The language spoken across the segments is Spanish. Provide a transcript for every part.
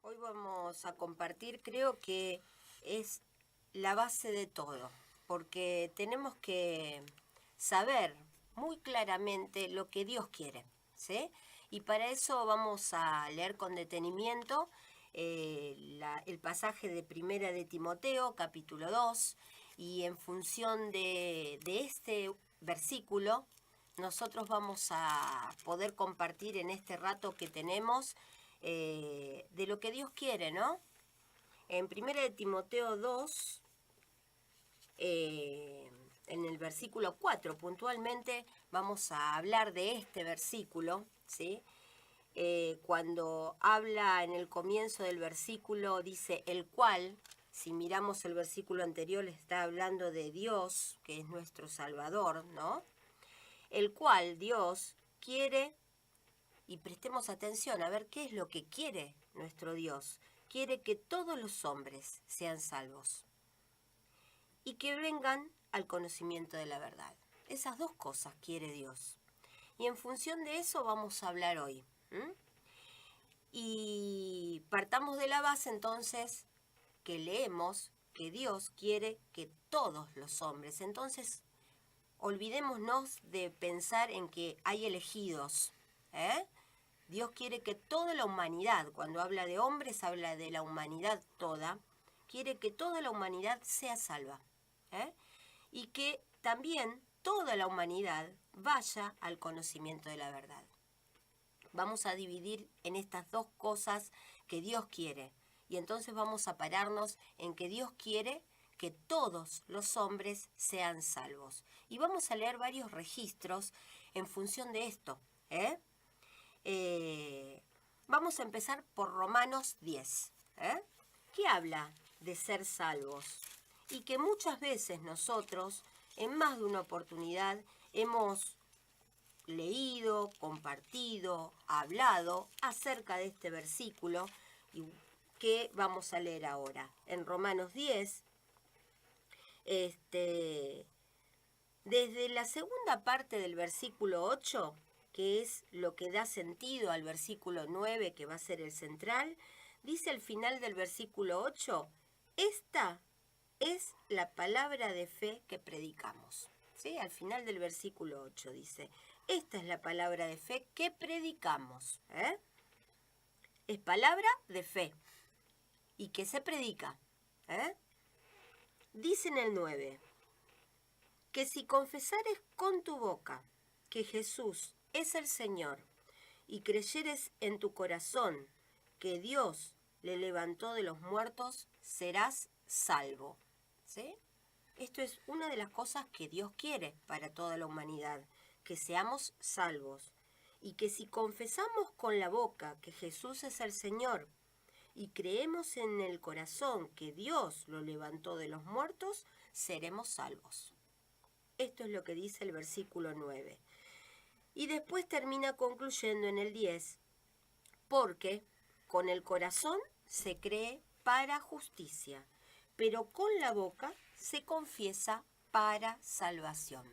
Hoy vamos a compartir, creo que es la base de todo, porque tenemos que saber muy claramente lo que Dios quiere, ¿sí? Y para eso vamos a leer con detenimiento el pasaje de Primera de Timoteo, capítulo 2, y en función de este versículo, nosotros vamos a poder compartir en este rato que tenemos de lo que Dios quiere, ¿no? En 1 de Timoteo 2, en el versículo 4 puntualmente, vamos a hablar de este versículo, ¿sí? Cuando habla en el comienzo del versículo, dice el cual, si miramos el versículo anterior, está hablando de Dios, que es nuestro Salvador, ¿no? El cual Dios quiere. Y prestemos atención a ver qué es lo que quiere nuestro Dios. Quiere que todos los hombres sean salvos y que vengan al conocimiento de la verdad. Esas dos cosas quiere Dios. Y en función de eso vamos a hablar hoy. Y partamos de la base entonces que leemos que Dios quiere que todos los hombres. Entonces, olvidémonos de pensar en que hay elegidos, Dios quiere que toda la humanidad, cuando habla de hombres, habla de la humanidad toda, quiere que toda la humanidad sea salva. Y que también toda la humanidad vaya al conocimiento de la verdad. Vamos a dividir en estas dos cosas que Dios quiere. Y entonces vamos a pararnos en que Dios quiere que todos los hombres sean salvos. Y vamos a leer varios registros en función de esto, vamos a empezar por Romanos 10, que habla de ser salvos y que muchas veces nosotros, en más de una oportunidad, hemos leído, compartido, hablado acerca de este versículo que vamos a leer ahora. En Romanos 10, desde la segunda parte del versículo 8, que es lo que da sentido al versículo 9, que va a ser el central, dice al final del versículo 8, esta es la palabra de fe que predicamos. ¿Sí? Al final del versículo 8 dice, esta es la palabra de fe que predicamos. Es palabra de fe. ¿Y qué se predica? Dice en el 9, que si confesares con tu boca que Jesús es el Señor y creyeres en tu corazón que Dios le levantó de los muertos, serás salvo. ¿Sí? Esto es una de las cosas que Dios quiere para toda la humanidad, que seamos salvos. Y que si confesamos con la boca que Jesús es el Señor y creemos en el corazón que Dios lo levantó de los muertos, seremos salvos. Esto es lo que dice el versículo 9. Y después termina concluyendo en el 10, porque con el corazón se cree para justicia, pero con la boca se confiesa para salvación.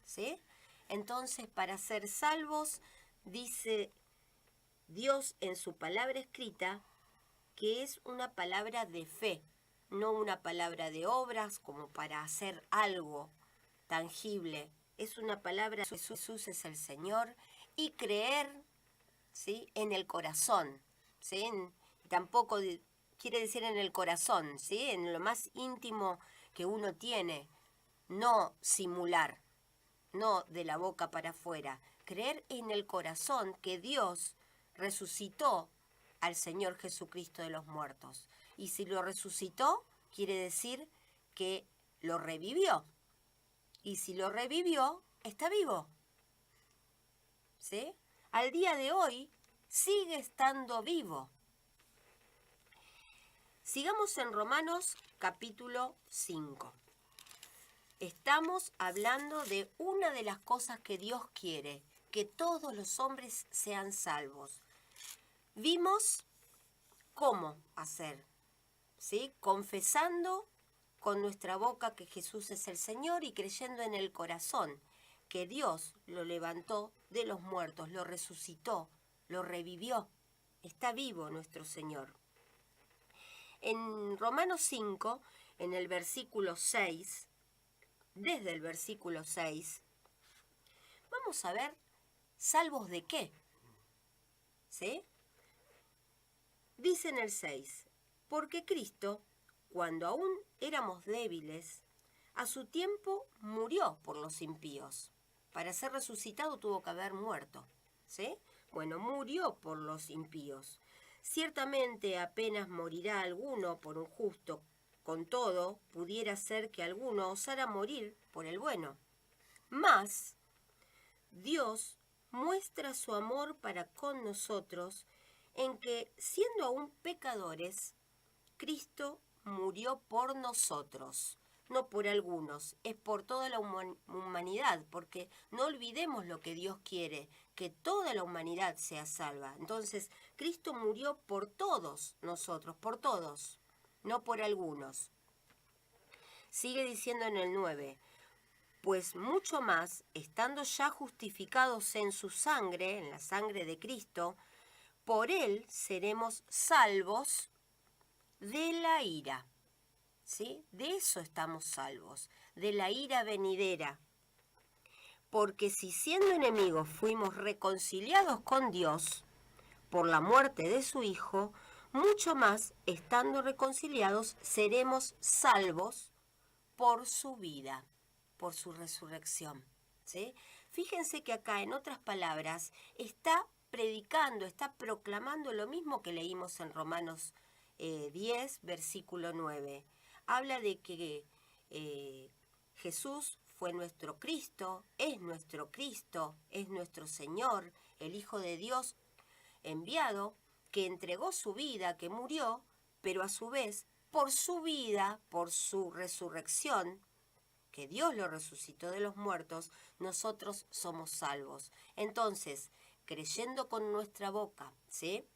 ¿Sí? Entonces, para ser salvos, dice Dios en su palabra escrita, que es una palabra de fe, no una palabra de obras como para hacer algo tangible. Es una palabra, Jesús es el Señor, y creer, ¿sí?, en el corazón, ¿sí? Tampoco quiere decir en el corazón, ¿sí?, en lo más íntimo que uno tiene, no simular, no de la boca para afuera, creer en el corazón que Dios resucitó al Señor Jesucristo de los muertos. Y si lo resucitó, quiere decir que lo revivió. Y si lo revivió, está vivo. ¿Sí? Al día de hoy sigue estando vivo. Sigamos en Romanos capítulo 5. Estamos hablando de una de las cosas que Dios quiere, que todos los hombres sean salvos. Vimos cómo hacer, ¿sí? Confesando con nuestra boca que Jesús es el Señor y creyendo en el corazón que Dios lo levantó de los muertos, lo resucitó, lo revivió. Está vivo nuestro Señor. En Romanos 5, en el versículo 6, desde el versículo 6, vamos a ver salvos de qué, ¿sí? Dice en el 6, porque Cristo, cuando aún éramos débiles, a su tiempo murió por los impíos. Para ser resucitado tuvo que haber muerto, ¿sí? Bueno, murió por los impíos. Ciertamente apenas morirá alguno por un justo, con todo pudiera ser que alguno osara morir por el bueno. Mas Dios muestra su amor para con nosotros en que, siendo aún pecadores, Cristo murió por nosotros, no por algunos, es por toda la humanidad, porque no olvidemos lo que Dios quiere, que toda la humanidad sea salva. Entonces, Cristo murió por todos nosotros, por todos, no por algunos. Sigue diciendo en el 9, pues mucho más, estando ya justificados en su sangre, en la sangre de Cristo, por él seremos salvos de la ira, ¿sí? De eso estamos salvos, de la ira venidera. Porque si siendo enemigos fuimos reconciliados con Dios por la muerte de su Hijo, mucho más, estando reconciliados, seremos salvos por su vida, por su resurrección, ¿sí? Fíjense que acá, en otras palabras, está predicando, está proclamando lo mismo que leímos en Romanos 10, versículo 9. Habla de que Jesús fue nuestro Cristo, es nuestro Señor, el Hijo de Dios enviado, que entregó su vida, que murió, pero a su vez, por su vida, por su resurrección, que Dios lo resucitó de los muertos, nosotros somos salvos. Entonces, creyendo con nuestra boca, ¿sí?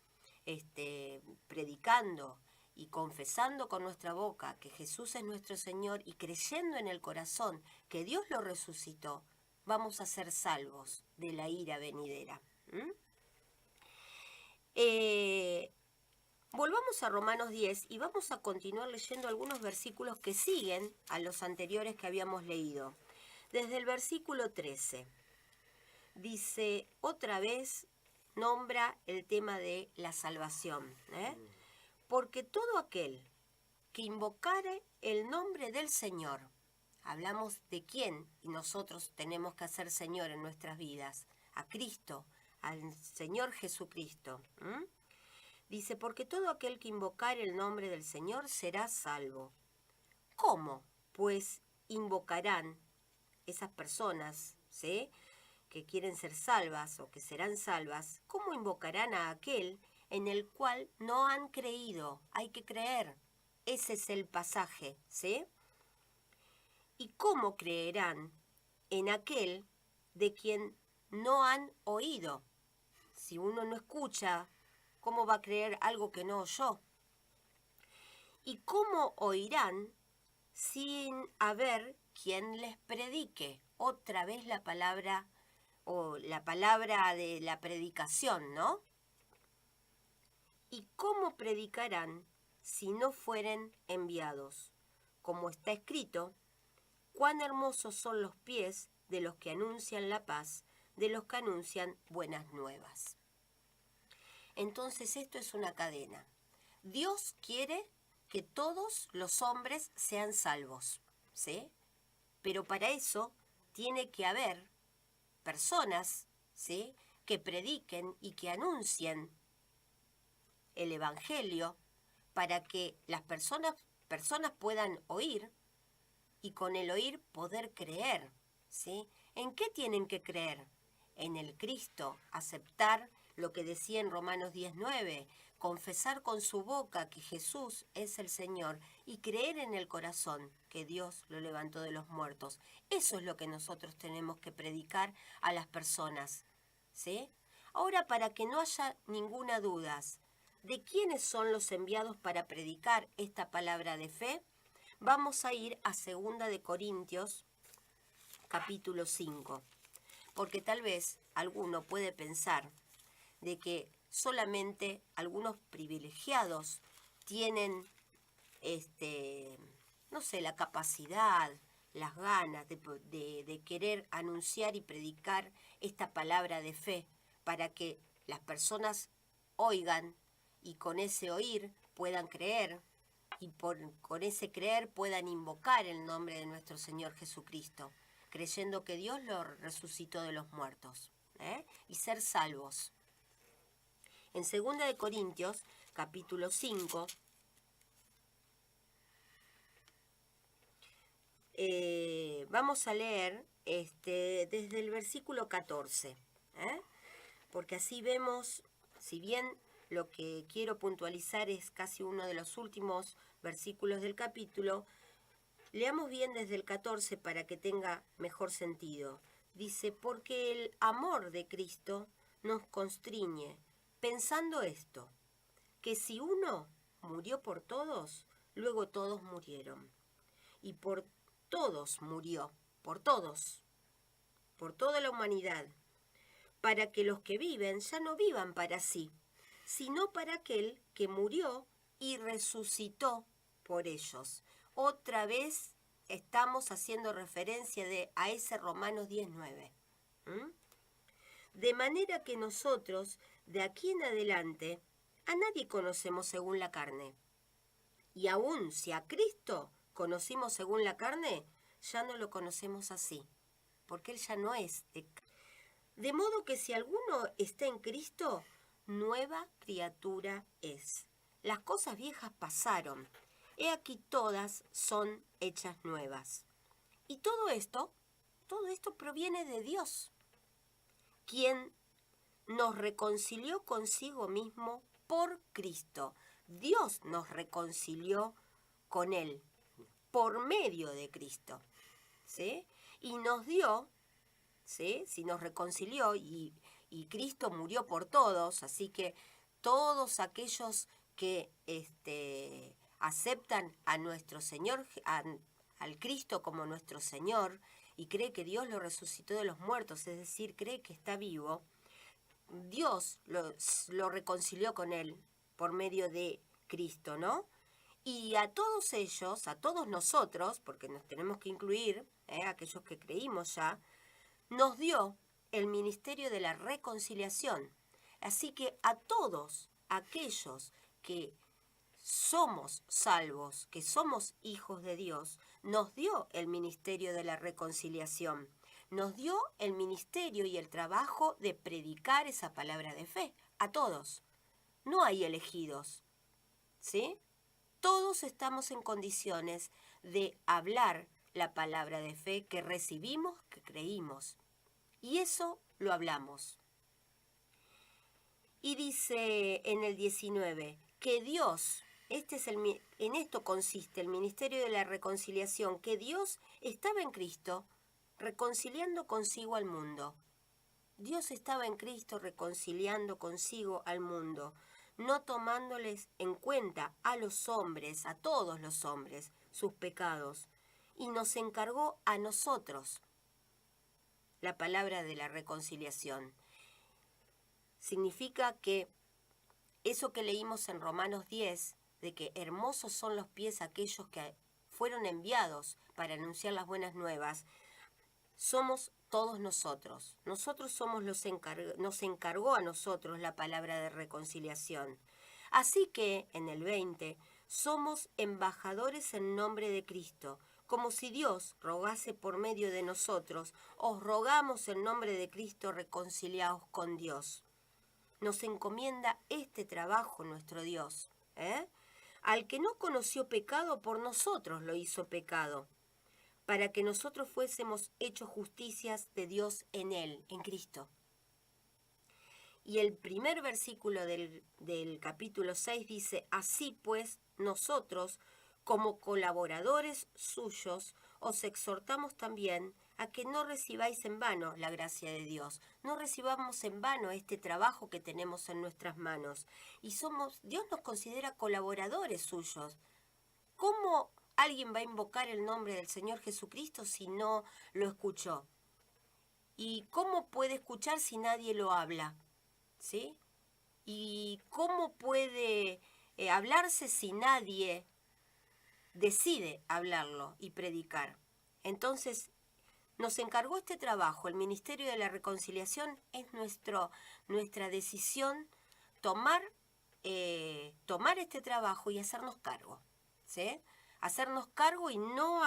Predicando y confesando con nuestra boca que Jesús es nuestro Señor y creyendo en el corazón que Dios lo resucitó, vamos a ser salvos de la ira venidera. Volvamos a Romanos 10 y vamos a continuar leyendo algunos versículos que siguen a los anteriores que habíamos leído. Desde el versículo 13, dice, otra vez nombra el tema de la salvación, porque todo aquel que invocare el nombre del Señor, hablamos de quién y nosotros tenemos que hacer Señor en nuestras vidas, a Cristo, al Señor Jesucristo. Dice, porque todo aquel que invocare el nombre del Señor será salvo. ¿Cómo? Pues invocarán esas personas, ¿sí?, que quieren ser salvas o que serán salvas. ¿Cómo invocarán a aquel en el cual no han creído? Hay que creer. Ese es el pasaje, ¿sí? ¿Y cómo creerán en aquel de quien no han oído? Si uno no escucha, ¿cómo va a creer algo que no oyó? ¿Y cómo oirán sin haber quien les predique? Otra vez la palabra de la predicación, ¿no? ¿Y cómo predicarán si no fueren enviados? Como está escrito, cuán hermosos son los pies de los que anuncian la paz, de los que anuncian buenas nuevas. Entonces esto es una cadena. Dios quiere que todos los hombres sean salvos, ¿sí? Pero para eso tiene que haber personas, ¿sí?, que prediquen y que anuncien el Evangelio para que las personas puedan oír y con el oír poder creer, ¿sí? ¿En qué tienen que creer? En el Cristo, aceptar lo que decía en Romanos 10:9, confesar con su boca que Jesús es el Señor y creer en el corazón que Dios lo levantó de los muertos. Eso es lo que nosotros tenemos que predicar a las personas, ¿sí? Ahora, para que no haya ninguna duda de quiénes son los enviados para predicar esta palabra de fe, vamos a ir a 2 de Corintios, capítulo 5, porque tal vez alguno puede pensar de que solamente algunos privilegiados tienen no sé, la capacidad, las ganas de querer anunciar y predicar esta palabra de fe para que las personas oigan y con ese oír puedan creer y con ese creer puedan invocar el nombre de nuestro Señor Jesucristo, creyendo que Dios lo resucitó de los muertos, y ser salvos. En 2 de Corintios, capítulo 5, vamos a leer desde el versículo 14, porque así vemos, si bien lo que quiero puntualizar es casi uno de los últimos versículos del capítulo, leamos bien desde el 14 para que tenga mejor sentido. Dice, porque el amor de Cristo nos constriñe, pensando esto, que si uno murió por todos, luego todos murieron. Y por todos murió, por todos, por toda la humanidad, para que los que viven ya no vivan para sí, sino para aquel que murió y resucitó por ellos. Otra vez estamos haciendo referencia a ese Romanos 19. De manera que nosotros, de aquí en adelante, a nadie conocemos según la carne. Y aún si a Cristo conocimos según la carne, ya no lo conocemos así, porque Él ya no es de modo que si alguno está en Cristo, nueva criatura es. Las cosas viejas pasaron, he aquí todas son hechas nuevas. Y todo esto proviene de Dios, quien nos reconcilió consigo mismo por Cristo. Dios nos reconcilió con Él por medio de Cristo, ¿sí? Y nos dio, ¿sí? Si nos reconcilió y Cristo murió por todos, así que todos aquellos que aceptan a nuestro Señor, al Cristo como nuestro Señor, y cree que Dios lo resucitó de los muertos, es decir, cree que está vivo, Dios lo reconcilió con Él por medio de Cristo, ¿no? Y a todos ellos, a todos nosotros, porque nos tenemos que incluir, aquellos que creímos ya, nos dio el ministerio de la reconciliación. Así que a todos aquellos que somos salvos, que somos hijos de Dios, nos dio el ministerio de la reconciliación. Nos dio el ministerio y el trabajo de predicar esa palabra de fe. A todos. No hay elegidos, ¿sí? Todos estamos en condiciones de hablar la palabra de fe que recibimos, que creímos. Y eso lo hablamos. Y dice en el 19, que Dios, en esto consiste el ministerio de la reconciliación, que Dios estaba en Cristo reconciliando consigo al mundo. Dios estaba en Cristo reconciliando consigo al mundo, no tomándoles en cuenta a los hombres, a todos los hombres, sus pecados, y nos encargó a nosotros la palabra de la reconciliación. Significa que eso que leímos en Romanos 10, de que hermosos son los pies aquellos que fueron enviados para anunciar las buenas nuevas, somos todos nosotros. Nosotros somos nos encargó a nosotros la palabra de reconciliación. Así que, en el 20, somos embajadores en nombre de Cristo, como si Dios rogase por medio de nosotros, os rogamos en nombre de Cristo, reconciliaos con Dios. Nos encomienda este trabajo nuestro Dios, Al que no conoció pecado, por nosotros lo hizo pecado, para que nosotros fuésemos hechos justicias de Dios en Él, en Cristo. Y el primer versículo del capítulo 6 dice, así pues, nosotros, como colaboradores suyos, os exhortamos también a que no recibáis en vano la gracia de Dios. No recibamos en vano este trabajo que tenemos en nuestras manos. Y Dios nos considera colaboradores suyos. ¿Cómo alguien va a invocar el nombre del Señor Jesucristo si no lo escuchó? ¿Y cómo puede escuchar si nadie lo habla? ¿Sí? ¿Y cómo puede hablarse si nadie decide hablarlo y predicar. Entonces, nos encargó este trabajo, el Ministerio de la Reconciliación. Es nuestra decisión tomar este trabajo y hacernos cargo, ¿sí? Hacernos cargo y no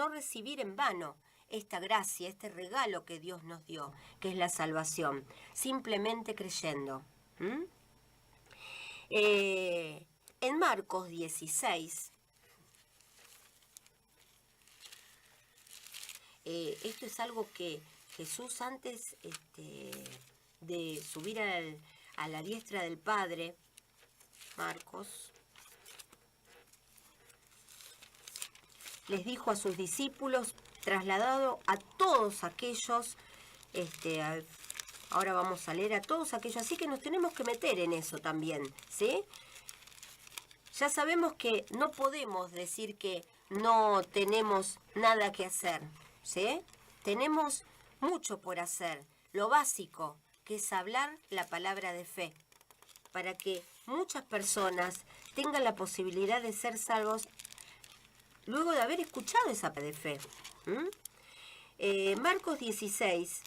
recibir en vano esta gracia, este regalo que Dios nos dio, que es la salvación, simplemente creyendo. En Marcos 16, esto es algo que Jesús antes de subir a la diestra del Padre, Marcos, les dijo a sus discípulos, trasladado a todos aquellos, ahora vamos a leer a todos aquellos, así que nos tenemos que meter en eso también, ¿sí? Ya sabemos que no podemos decir que no tenemos nada que hacer, ¿sí? Tenemos mucho por hacer, lo básico, que es hablar la palabra de fe, para que muchas personas tengan la posibilidad de ser salvos luego de haber escuchado esa de fe. Marcos 16,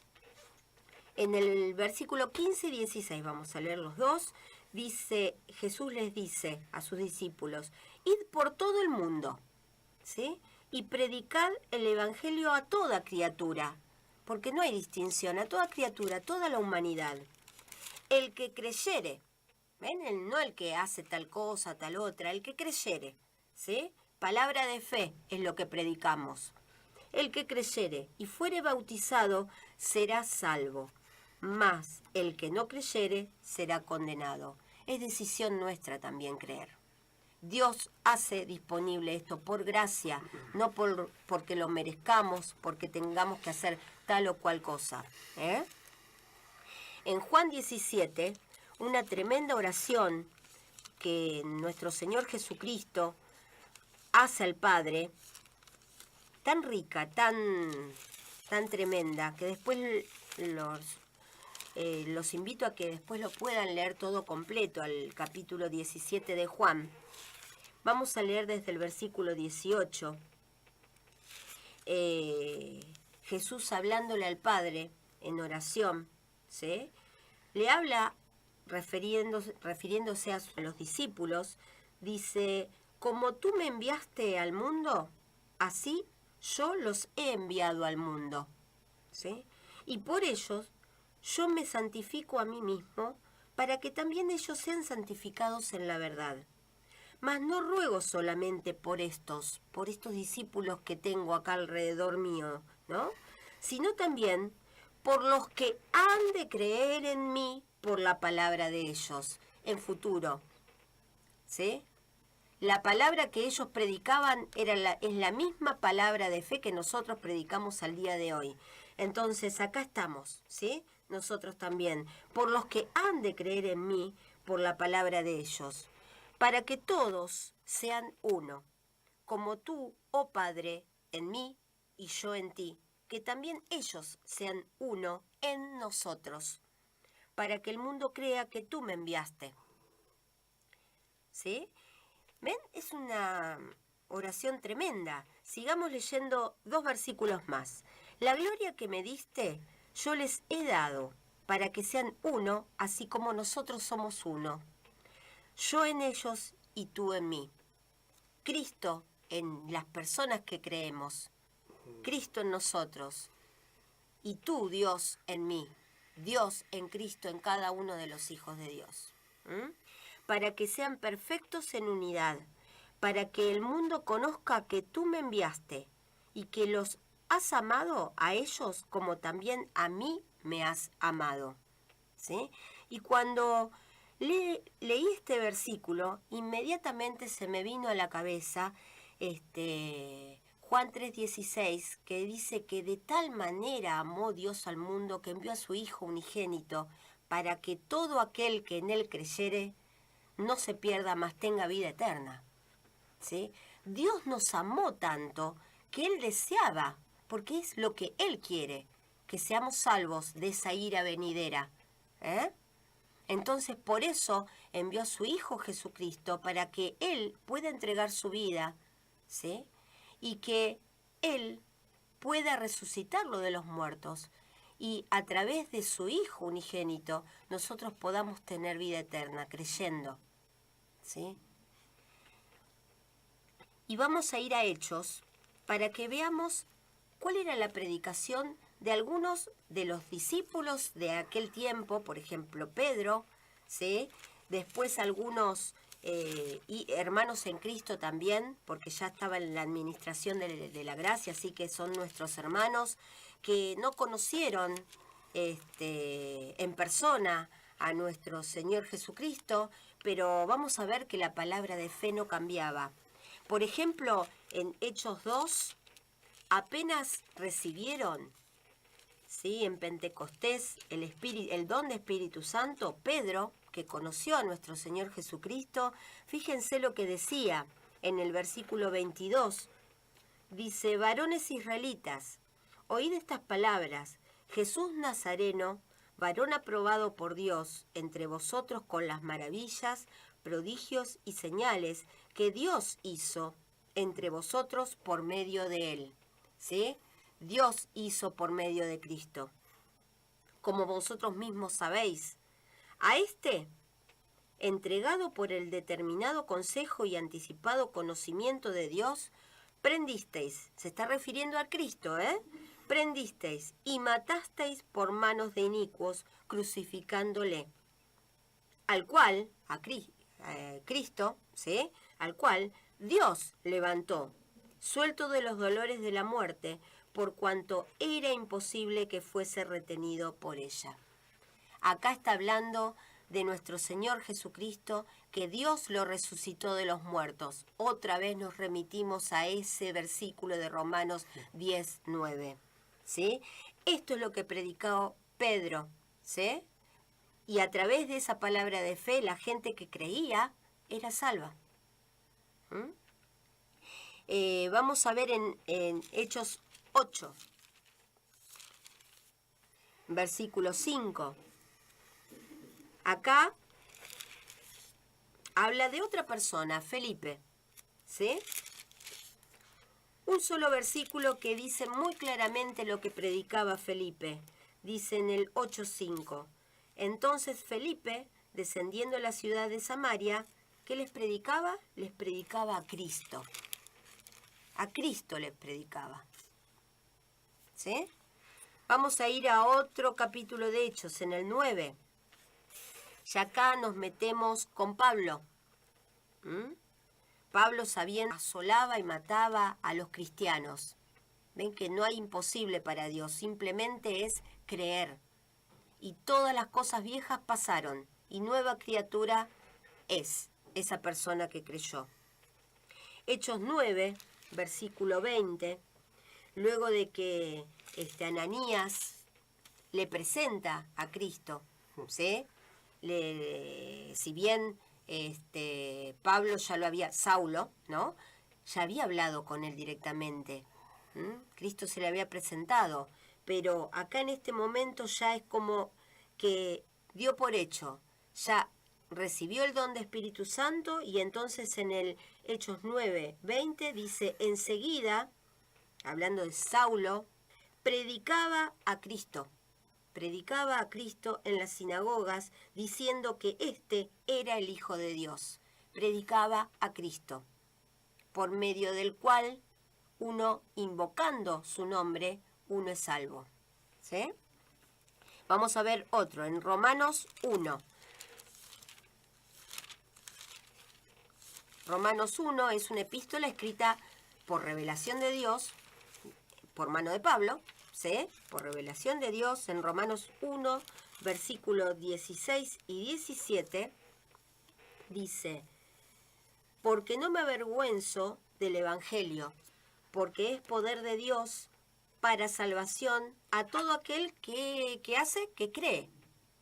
en el versículo 15 y 16, vamos a leer los dos, dice, Jesús les dice a sus discípulos, id por todo el mundo, ¿sí? Y predicad el evangelio a toda criatura, porque no hay distinción, a toda criatura, a toda la humanidad. El que creyere, ¿ven? No el que hace tal cosa, tal otra, el que creyere, ¿sí? Palabra de fe es lo que predicamos. El que creyere y fuere bautizado será salvo, mas el que no creyere será condenado. Es decisión nuestra también creer. Dios hace disponible esto por gracia, no porque lo merezcamos, porque tengamos que hacer tal o cual cosa. En Juan 17, una tremenda oración que nuestro Señor Jesucristo hace al Padre, tan rica, tan tremenda, que después los invito a que después lo puedan leer todo completo, al capítulo 17 de Juan. Vamos a leer desde el versículo 18. Jesús hablándole al Padre en oración, ¿sí? Le habla refiriéndose a los discípulos, dice, como tú me enviaste al mundo, así yo los he enviado al mundo, ¿sí? Y por ellos yo me santifico a mí mismo, para que también ellos sean santificados en la verdad. Mas no ruego solamente por estos discípulos que tengo acá alrededor mío, ¿no? Sino también por los que han de creer en mí por la palabra de ellos, en futuro, ¿sí? La palabra que ellos predicaban es la misma palabra de fe que nosotros predicamos al día de hoy. Entonces, acá estamos, ¿sí? Nosotros también, por los que han de creer en mí por la palabra de ellos, para que todos sean uno, como tú, oh Padre, en mí y yo en ti, que también ellos sean uno en nosotros, para que el mundo crea que tú me enviaste. ¿Sí? ¿Ven? Es una oración tremenda. Sigamos leyendo 2 versículos más. La gloria que me diste, yo les he dado, para que sean uno, así como nosotros somos uno. Yo en ellos y tú en mí. Cristo en las personas que creemos. Cristo en nosotros. Y tú, Dios, en mí. Dios en Cristo en cada uno de los hijos de Dios. Para que sean perfectos en unidad, para que el mundo conozca que tú me enviaste y que los has amado a ellos como también a mí me has amado. ¿Sí? Y cuando leí este versículo, inmediatamente se me vino a la cabeza Juan 3:16, que dice que de tal manera amó Dios al mundo que envió a su Hijo unigénito, para que todo aquel que en él creyere no se pierda, mas tenga vida eterna. ¿Sí? Dios nos amó tanto que Él deseaba, porque es lo que Él quiere, que seamos salvos de esa ira venidera. Entonces, por eso envió a su Hijo Jesucristo, para que Él pueda entregar su vida, ¿sí? Y que Él pueda resucitarlo de los muertos y a través de su Hijo unigénito nosotros podamos tener vida eterna creyendo, ¿sí? Y vamos a ir a Hechos para que veamos cuál era la predicación de algunos de los discípulos de aquel tiempo, por ejemplo Pedro, ¿sí? Después algunos y hermanos en Cristo también, porque ya estaba en la administración de la gracia, así que son nuestros hermanos que no conocieron en persona a nuestro Señor Jesucristo, pero vamos a ver que la palabra de fe no cambiaba. Por ejemplo, en Hechos 2, apenas recibieron, ¿sí?, en Pentecostés el don de Espíritu Santo, Pedro, que conoció a nuestro Señor Jesucristo, fíjense lo que decía en el versículo 22. Dice: varones israelitas, oíd estas palabras. Jesús Nazareno, varón aprobado por Dios entre vosotros con las maravillas, prodigios y señales que Dios hizo entre vosotros por medio de él. ¿Sí? Dios hizo por medio de Cristo, como vosotros mismos sabéis. A este, entregado por el determinado consejo y anticipado conocimiento de Dios, prendisteis, se está refiriendo a Cristo, prendisteis y matasteis por manos de inicuos, crucificándole, al cual, Cristo, ¿sí?, al cual Dios levantó, suelto de los dolores de la muerte, por cuanto era imposible que fuese retenido por ella. Acá está hablando de nuestro Señor Jesucristo, que Dios lo resucitó de los muertos. Otra vez nos remitimos a ese versículo de Romanos 10:9. ¿Sí? Esto es lo que predicó Pedro, ¿sí? Y a través de esa palabra de fe, la gente que creía era salva. Vamos a ver en Hechos 8, versículo 5. Acá habla de otra persona, Felipe, ¿sí? Un solo versículo que dice muy claramente lo que predicaba Felipe. Dice en el 8:5. Entonces Felipe, descendiendo a la ciudad de Samaria, ¿qué les predicaba? Les predicaba a Cristo. A Cristo les predicaba. ¿Sí? Vamos a ir a otro capítulo de Hechos, en el 9. Y acá nos metemos con Pablo. Pablo asolaba y mataba a los cristianos. Ven que no hay imposible para Dios, simplemente es creer. Y todas las cosas viejas pasaron, y nueva criatura es esa persona que creyó. Hechos 9, versículo 20, luego de que Ananías le presenta a Cristo, ¿sí? Si bien Pablo ya lo había, Saulo, ¿no?, ya había hablado con él directamente. Cristo se le había presentado, pero acá en este momento ya es como que dio por hecho, ya recibió el don de Espíritu Santo, y entonces en el Hechos 9:20 dice: enseguida, hablando de Saulo, predicaba a Cristo en las sinagogas, diciendo que éste era el Hijo de Dios. Predicaba a Cristo, por medio del cual uno, invocando su nombre, uno es salvo. ¿Sí? Vamos a ver otro, en Romanos 1. Romanos 1 es una epístola escrita por revelación de Dios, por mano de Pablo, ¿sí?, por revelación de Dios. En Romanos 1, versículos 16 y 17, dice: porque no me avergüenzo del Evangelio, porque es poder de Dios para salvación a todo aquel que cree,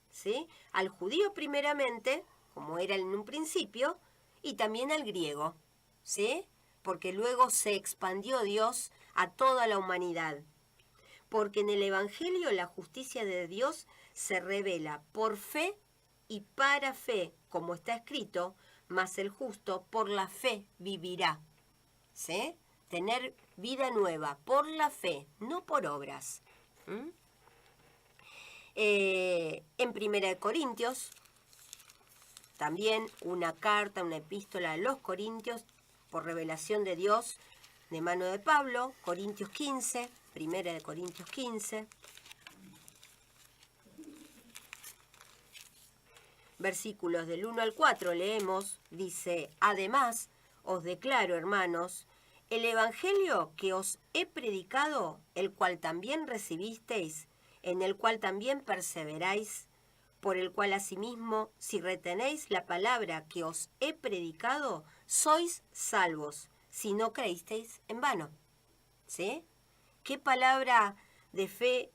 ¿sí?, al judío primeramente, como era en un principio, y también al griego, ¿sí?, porque luego se expandió Dios a toda la humanidad. Porque en el Evangelio la justicia de Dios se revela por fe y para fe, como está escrito: mas el justo por la fe vivirá. ¿sí? Tener vida nueva por la fe, no por obras. En Primera de Corintios, también una carta, una epístola a los Corintios, por revelación de Dios, de mano de Pablo, Corintios 15, Primera de Corintios 15. Versículos del 1 al 4 leemos, dice, además, os declaro, hermanos, el evangelio que os he predicado, el cual también recibisteis, en el cual también perseveráis, por el cual asimismo, si retenéis la palabra que os he predicado, sois salvos, si no creísteis en vano. ¿Sí? ¿Qué palabra de fe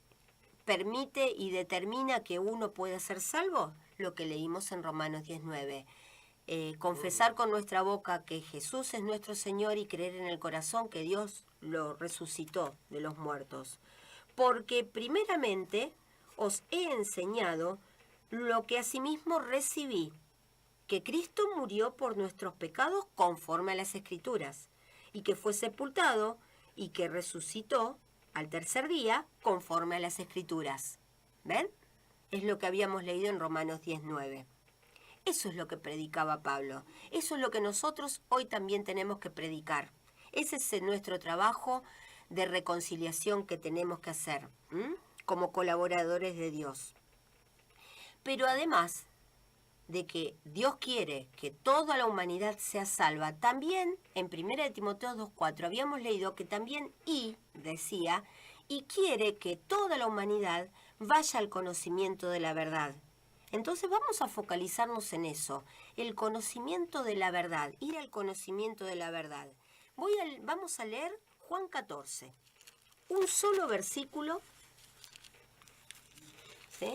permite y determina que uno pueda ser salvo? Lo que leímos en Romanos 19. Confesar con nuestra boca que Jesús es nuestro Señor y creer en el corazón que Dios lo resucitó de los muertos. Porque primeramente os he enseñado lo que asimismo recibí, que Cristo murió por nuestros pecados conforme a las Escrituras, y que fue sepultado y que resucitó al tercer día conforme a las Escrituras. ¿Ven? Es lo que habíamos leído en Romanos 19. Eso es lo que predicaba Pablo. Eso es lo que nosotros hoy también tenemos que predicar. Ese es nuestro trabajo de reconciliación que tenemos que hacer, como colaboradores de Dios. Pero además de que Dios quiere que toda la humanidad sea salva, también en 1 Timoteo 2:4 habíamos leído que también decía, y quiere que toda la humanidad vaya al conocimiento de la verdad. Entonces vamos a focalizarnos en eso, el conocimiento de la verdad, ir al conocimiento de la verdad. Vamos a leer Juan 14, un solo versículo, ¿sí?,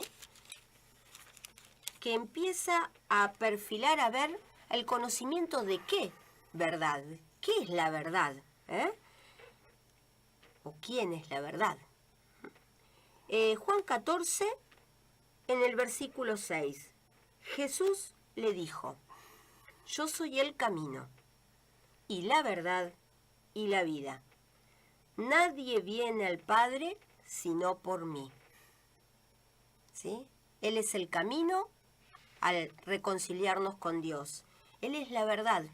que empieza a perfilar, a ver el conocimiento de qué verdad, qué es la verdad, o quién es la verdad. Juan 14, en el versículo 6, Jesús le dijo, yo soy el camino, y la verdad, y la vida. Nadie viene al Padre sino por mí. ¿Sí? Él es el camino al reconciliarnos con Dios. Él es la verdad,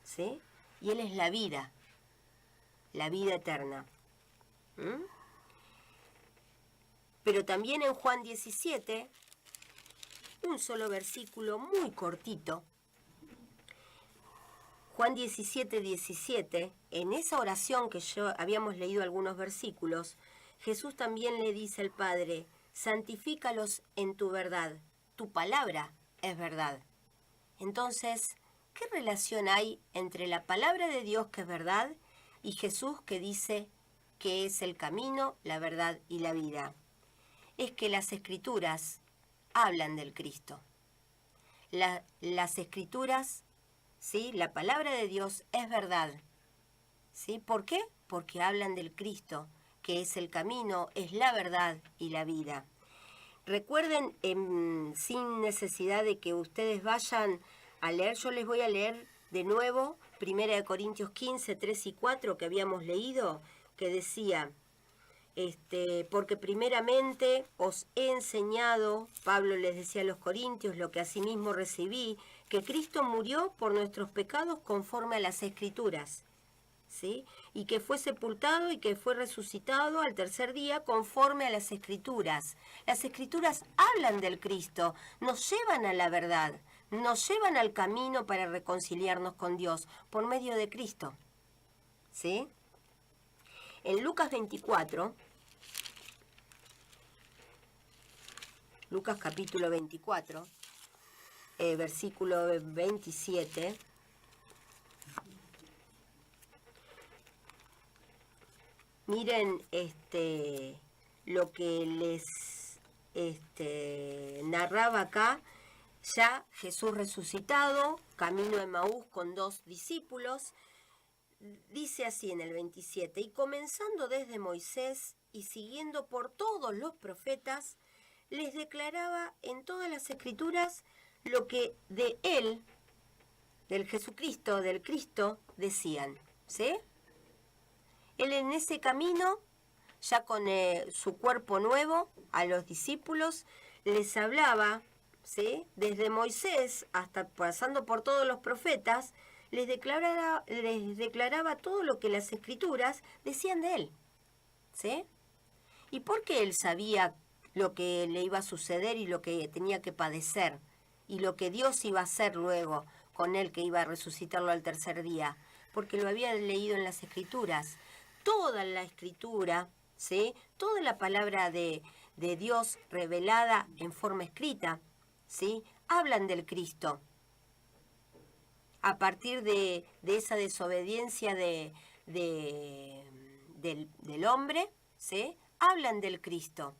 ¿sí? Y Él es la vida eterna. Pero también en Juan 17, un solo versículo muy cortito, Juan 17, 17, en esa oración que habíamos leído algunos versículos, Jesús también le dice al Padre, santifícalos en tu verdad, tu palabra es verdad. Entonces, ¿qué relación hay entre la palabra de Dios que es verdad y Jesús que dice que es el camino, la verdad y la vida? Es que las Escrituras hablan del Cristo. Las Escrituras, ¿sí?, la palabra de Dios es verdad. ¿Sí? ¿Por qué? Porque hablan del Cristo, que es el camino, es la verdad y la vida. Recuerden, sin necesidad de que ustedes vayan a leer, yo les voy a leer de nuevo 1 Corintios 15, 3 y 4 que habíamos leído, que decía, porque primeramente os he enseñado, Pablo les decía a los corintios, lo que asimismo recibí, que Cristo murió por nuestros pecados conforme a las Escrituras, ¿sí?, y que fue sepultado y que fue resucitado al tercer día conforme a las Escrituras. Las Escrituras hablan del Cristo, nos llevan a la verdad, nos llevan al camino para reconciliarnos con Dios por medio de Cristo, ¿sí? En Lucas 24, Lucas capítulo 24, versículo 27, miren lo que les narraba acá, ya Jesús resucitado, camino a Emaús con 2 discípulos, dice así en el 27, y comenzando desde Moisés y siguiendo por todos los profetas, les declaraba en todas las Escrituras lo que de él, del Jesucristo, del Cristo, decían. ¿sí? Él en ese camino, ya con su cuerpo nuevo, a los discípulos, les hablaba, ¿sí? Desde Moisés hasta pasando por todos los profetas, les declaraba todo lo que las escrituras decían de él, ¿sí? ¿Y por qué él sabía lo que le iba a suceder y lo que tenía que padecer? Y lo que Dios iba a hacer luego con él, que iba a resucitarlo al tercer día. Porque lo había leído en las escrituras. Toda la escritura, ¿sí? Toda la palabra de Dios revelada en forma escrita, ¿sí? Hablan del Cristo. A partir de esa desobediencia del hombre, ¿sí? Hablan del Cristo.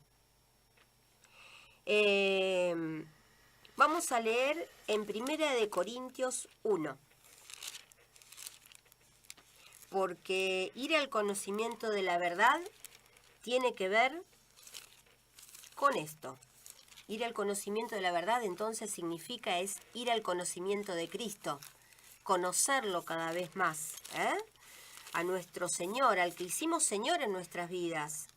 Vamos a leer en 1 Corintios 1. Porque ir al conocimiento de la verdad tiene que ver con esto. Ir al conocimiento de la verdad entonces significa ir al conocimiento de Cristo, conocerlo cada vez más, a nuestro Señor, al que hicimos Señor en nuestras vidas,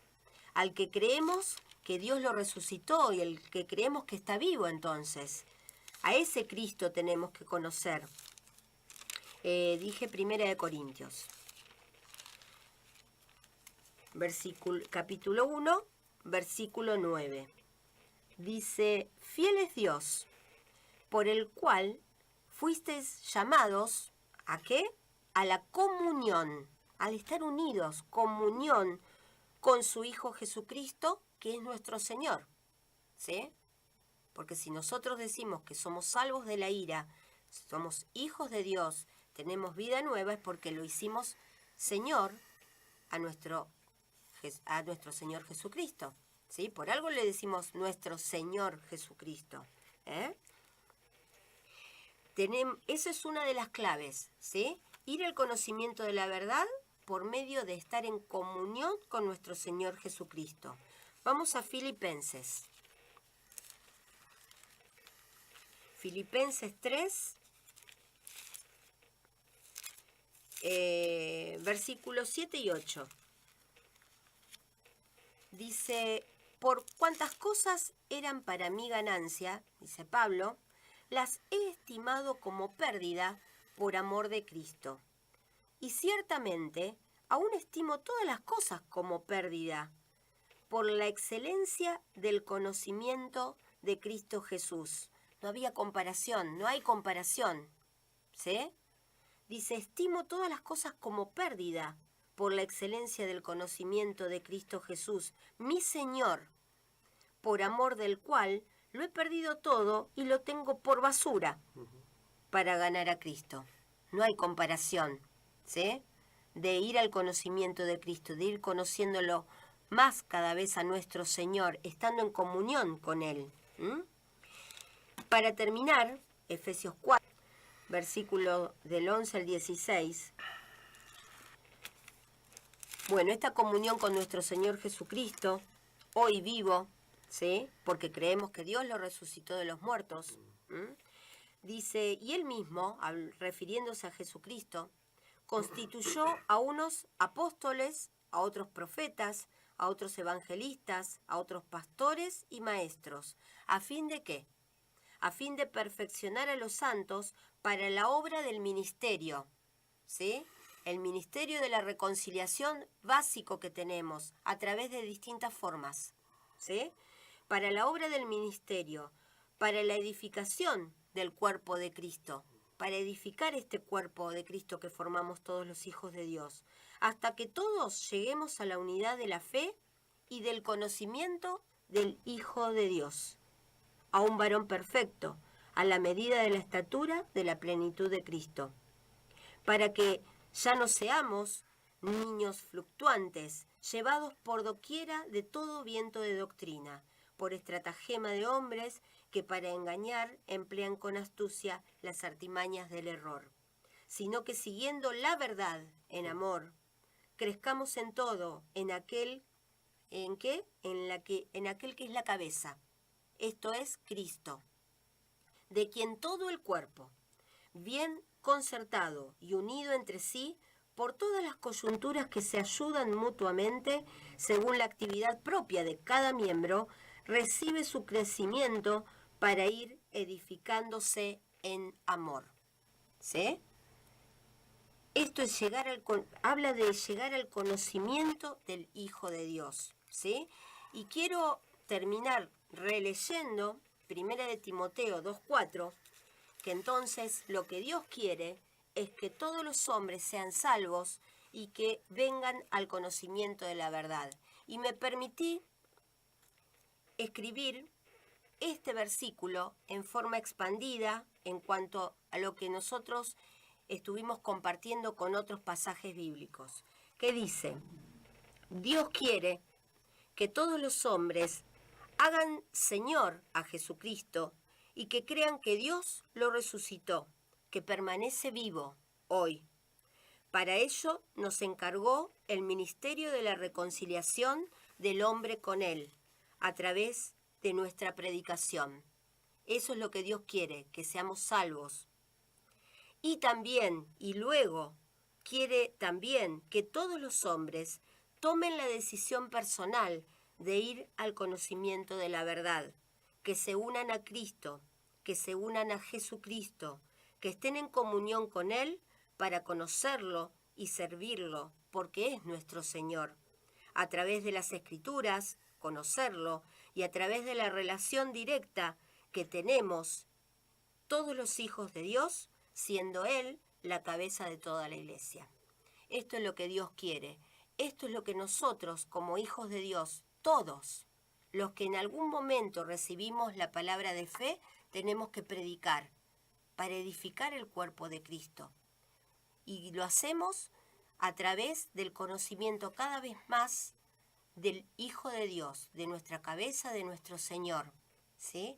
al que creemos que Dios lo resucitó y el que creemos que está vivo entonces. A ese Cristo tenemos que conocer. Dije 1 Corintios. Capítulo 1, versículo 9. Dice, fiel es Dios, por el cual fuisteis llamados, ¿a qué? A la comunión, al estar unidos, comunión con su Hijo Jesucristo, que es nuestro Señor, ¿sí? Porque si nosotros decimos que somos salvos de la ira, somos hijos de Dios, tenemos vida nueva, es porque lo hicimos Señor a nuestro Señor Jesucristo, ¿sí? Por algo le decimos nuestro Señor Jesucristo, Esa es una de las claves, ¿sí? Ir al conocimiento de la verdad por medio de estar en comunión con nuestro Señor Jesucristo. Vamos a Filipenses. Filipenses 3, versículos 7 y 8. Dice, por cuantas cosas eran para mí ganancia, dice Pablo, las he estimado como pérdida por amor de Cristo. Y ciertamente, aún estimo todas las cosas como pérdida, por la excelencia del conocimiento de Cristo Jesús. No había comparación, no hay comparación, ¿sí? Dice, estimo todas las cosas como pérdida, por la excelencia del conocimiento de Cristo Jesús, mi Señor, por amor del cual lo he perdido todo y lo tengo por basura para ganar a Cristo. No hay comparación, ¿sí? De ir al conocimiento de Cristo, de ir conociéndolo más cada vez a nuestro Señor, estando en comunión con Él. Para terminar, Efesios 4, versículo del 11 al 16. Bueno, esta comunión con nuestro Señor Jesucristo, hoy vivo, ¿sí? Porque creemos que Dios lo resucitó de los muertos. Dice, y Él mismo, refiriéndose a Jesucristo, constituyó a unos apóstoles, a otros profetas, a otros evangelistas, a otros pastores y maestros. ¿A fin de qué? A fin de perfeccionar a los santos para la obra del ministerio, ¿sí? El ministerio de la reconciliación básico que tenemos a través de distintas formas, ¿sí? Para la obra del ministerio, para la edificación del cuerpo de Cristo, para edificar este cuerpo de Cristo que formamos todos los hijos de Dios, hasta que todos lleguemos a la unidad de la fe y del conocimiento del Hijo de Dios, a un varón perfecto, a la medida de la estatura de la plenitud de Cristo, para que ya no seamos niños fluctuantes, llevados por doquiera de todo viento de doctrina, por estratagema de hombres que para engañar emplean con astucia las artimañas del error, sino que siguiendo la verdad en amor, crezcamos en todo, en aquel que es la cabeza, esto es Cristo, de quien todo el cuerpo, bien concertado y unido entre sí por todas las coyunturas que se ayudan mutuamente según la actividad propia de cada miembro, recibe su crecimiento para ir edificándose en amor. ¿Sí? Esto es habla de llegar al conocimiento del Hijo de Dios, ¿sí? Y quiero terminar releyendo 1 de Timoteo 2:4, que entonces lo que Dios quiere es que todos los hombres sean salvos y que vengan al conocimiento de la verdad. Y me permití escribir este versículo en forma expandida en cuanto a lo que nosotros estuvimos compartiendo con otros pasajes bíblicos, que dice: Dios quiere que todos los hombres hagan Señor a Jesucristo y que crean que Dios lo resucitó, que permanece vivo hoy. Para ello nos encargó el ministerio de la reconciliación del hombre con Él, a través de nuestra predicación. Eso es lo que Dios quiere, que seamos salvos. Y también, y luego, quiere también que todos los hombres tomen la decisión personal de ir al conocimiento de la verdad, que se unan a Cristo, que se unan a Jesucristo, que estén en comunión con Él para conocerlo y servirlo, porque es nuestro Señor. A través de las Escrituras, conocerlo, y a través de la relación directa que tenemos todos los hijos de Dios, siendo Él la cabeza de toda la iglesia. Esto es lo que Dios quiere. Esto es lo que nosotros, como hijos de Dios, todos los que en algún momento recibimos la palabra de fe, tenemos que predicar para edificar el cuerpo de Cristo. Y lo hacemos a través del conocimiento cada vez más del Hijo de Dios, de nuestra cabeza, de nuestro Señor, ¿sí?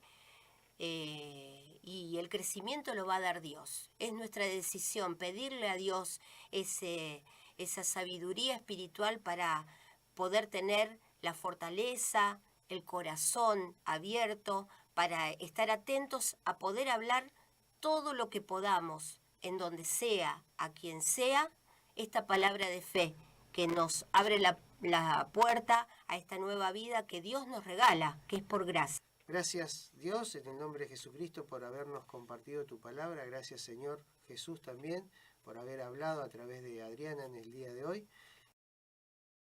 Y el crecimiento lo va a dar Dios. Es nuestra decisión pedirle a Dios esa sabiduría espiritual para poder tener la fortaleza, el corazón abierto, para estar atentos a poder hablar todo lo que podamos, en donde sea, a quien sea, esta palabra de fe que nos abre la puerta a esta nueva vida que Dios nos regala, que es por gracia. Gracias Dios, en el nombre de Jesucristo, por habernos compartido tu palabra. Gracias Señor Jesús también por haber hablado a través de Adriana en el día de hoy.